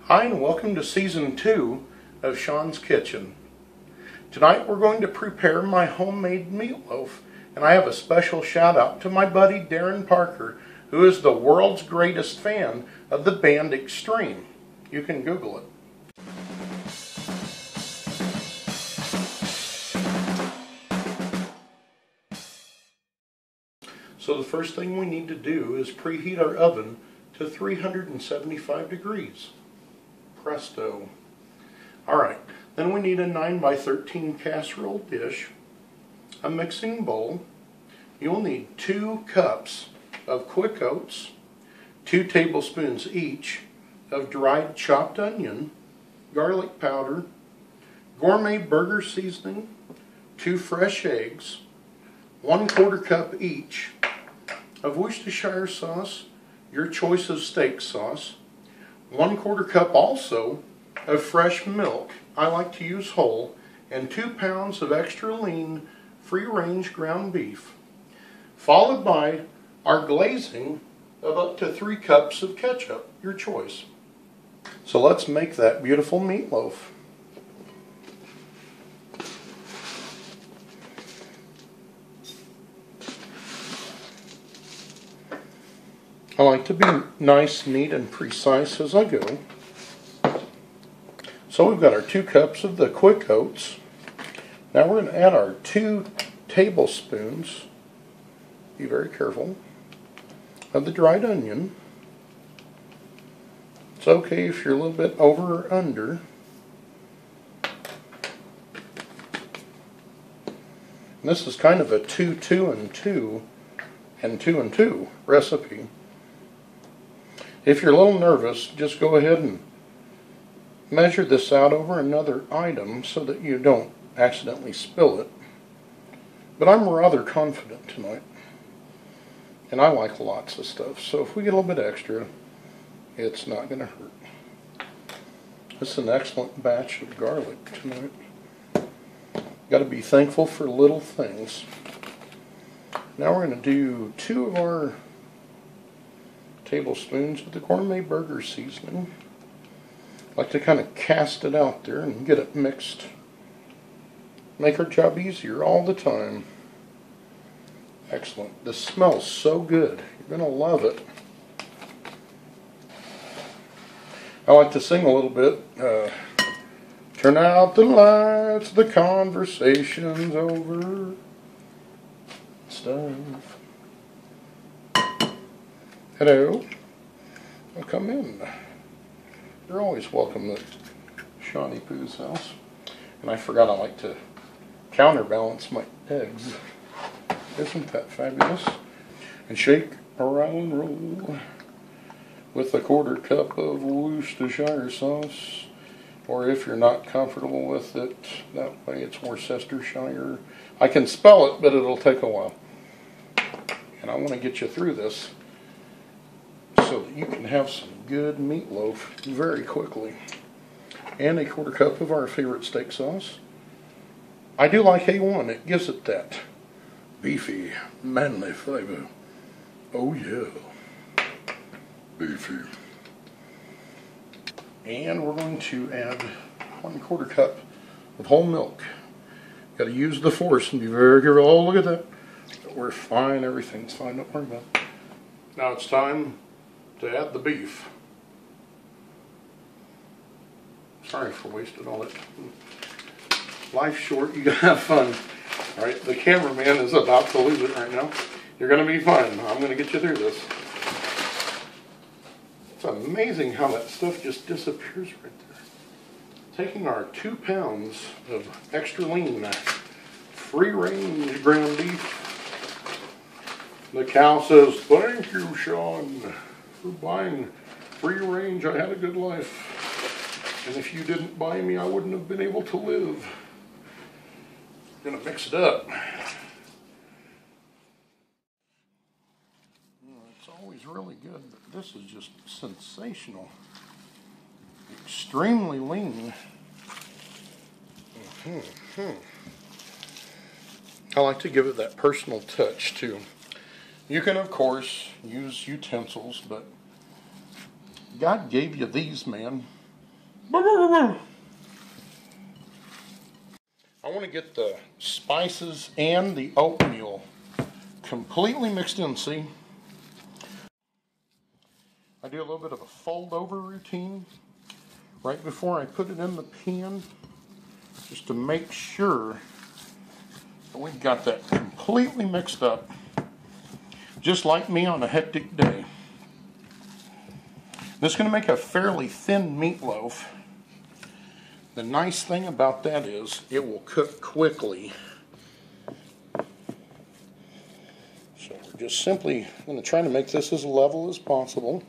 Hi and welcome to Season 2 of Sean's Kitchen. Tonight we're going to prepare my homemade meatloaf, and I have a special shout out to my buddy Darren Parker, who is the world's greatest fan of the band Extreme. You can Google it. So the first thing we need to do is preheat our oven to 375 degrees. Presto. Alright, then we need a 9x13 casserole dish, a mixing bowl. You'll need 2 cups of quick oats, 2 tablespoons each of dried chopped onion, garlic powder, gourmet burger seasoning, 2 fresh eggs, 1/4 cup each of Worcestershire sauce, your choice of steak sauce, 1/4 cup also of fresh milk, I like to use whole, and 2 pounds of extra lean free-range ground beef, followed by our glazing of up to 3 cups of ketchup, your choice. So let's make that beautiful meatloaf. I like to be nice, neat, and precise as I go. So we've got our 2 cups of the quick oats. Now we're going to add our 2 tablespoons, be very careful, of the dried onion. It's okay if you're a little bit over or under. And this is kind of a 2, 2, and 2, and 2 and 2 recipe. If you're a little nervous, just go ahead and measure this out over another item so that you don't accidentally spill it. But I'm rather confident tonight. And I like lots of stuff, so if we get a little bit extra, it's not going to hurt. This is an excellent batch of garlic tonight. Got to be thankful for little things. Now we're going to do 2 of our tablespoons of the gourmet burger seasoning. I like to kind of cast it out there and get it mixed. Make our job easier all the time. Excellent. This smells so good. You're going to love it. I like to sing a little bit. Turn out the lights, the conversation's over. Stuff. Hello. Well, come in. You're always welcome at Shawnee Pooh's house. And I forgot I like to counterbalance my eggs. Isn't that fabulous? And shake around and roll with a 1/4 cup of Worcestershire sauce. Or if you're not comfortable with it, that way it's Worcestershire. I can spell it, but it'll take a while. And I want to get you through this so that you can have some good meatloaf very quickly. And a 1/4 cup of our favorite steak sauce. I do like A1. It gives it that beefy, manly flavor. Oh yeah. Beefy. And we're going to add 1/4 cup of whole milk. Got to use the force and be very careful. Oh, look at that. We're fine. Everything's fine. Don't worry about it. Now it's time to add the beef. Sorry for wasting all that. Life's short, you gotta have fun. Alright, the cameraman is about to lose it right now. You're gonna be fine. I'm gonna get you through this. It's amazing how that stuff just disappears right there. Taking our 2 pounds of extra lean, free-range ground beef. The cow says, "Thank you, Sean, for buying free range. I had a good life. And if you didn't buy me, I wouldn't have been able to live." I'm gonna mix it up. It's always really good, but this is just sensational. Extremely lean. I like to give it that personal touch too. You can, of course, use utensils, but God gave you these, man. I want to get the spices and the oatmeal completely mixed in. See, I do a little bit of a fold over routine right before I put it in the pan, just to make sure that we've got that completely mixed up, just like me on a hectic day. This is going to make a fairly thin meatloaf. The nice thing about that is it will cook quickly. So we're just simply going to try to make this as level as possible.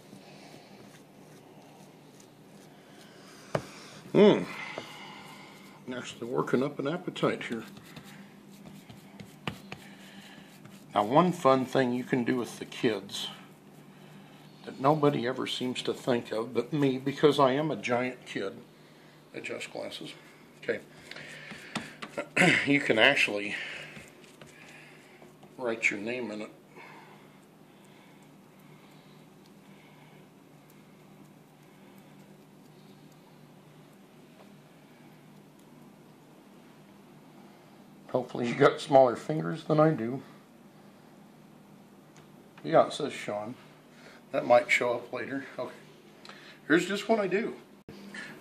Actually working up an appetite here. Now, one fun thing you can do with the kids that nobody ever seems to think of but me, because I am a giant kid. Adjust glasses. Okay. You can actually write your name in it. Hopefully you got smaller fingers than I do. Yeah, it says Sean. That might show up later. Okay. Here's just what I do.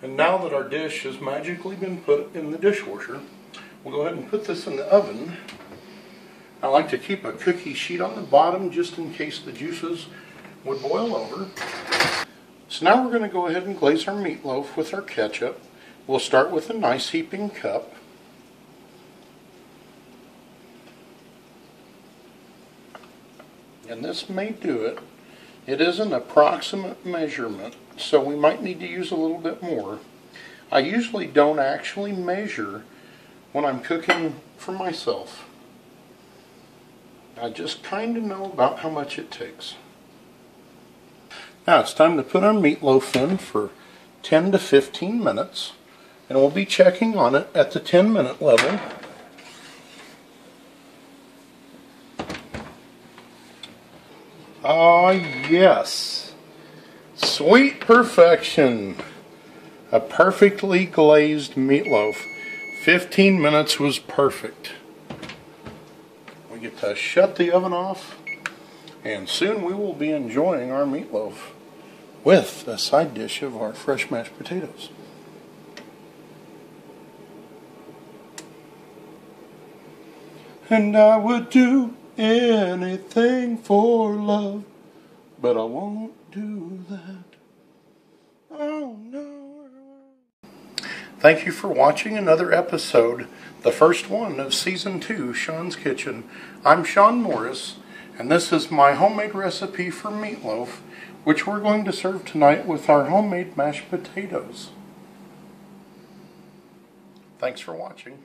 And now that our dish has magically been put in the dishwasher, we'll go ahead and put this in the oven. I like to keep a cookie sheet on the bottom just in case the juices would boil over. So now we're going to go ahead and glaze our meatloaf with our ketchup. We'll start with a nice heaping cup. And this may do it. It is an approximate measurement, so we might need to use a little bit more. I usually don't actually measure when I'm cooking for myself. I just kind of know about how much it takes. Now it's time to put our meatloaf in for 10 to 15 minutes, and we'll be checking on it at the 10-minute level. Ah, yes. Sweet perfection. A perfectly glazed meatloaf. 15 minutes was perfect. We get to shut the oven off, and soon we will be enjoying our meatloaf with a side dish of our fresh mashed potatoes. And I would do anything for love, but I won't do that. Oh no. Thank you for watching another episode, the first one of Season 2, Sean's Kitchen. I'm Sean Morris, and this is my homemade recipe for meatloaf, which we're going to serve tonight with our homemade mashed potatoes. Thanks for watching.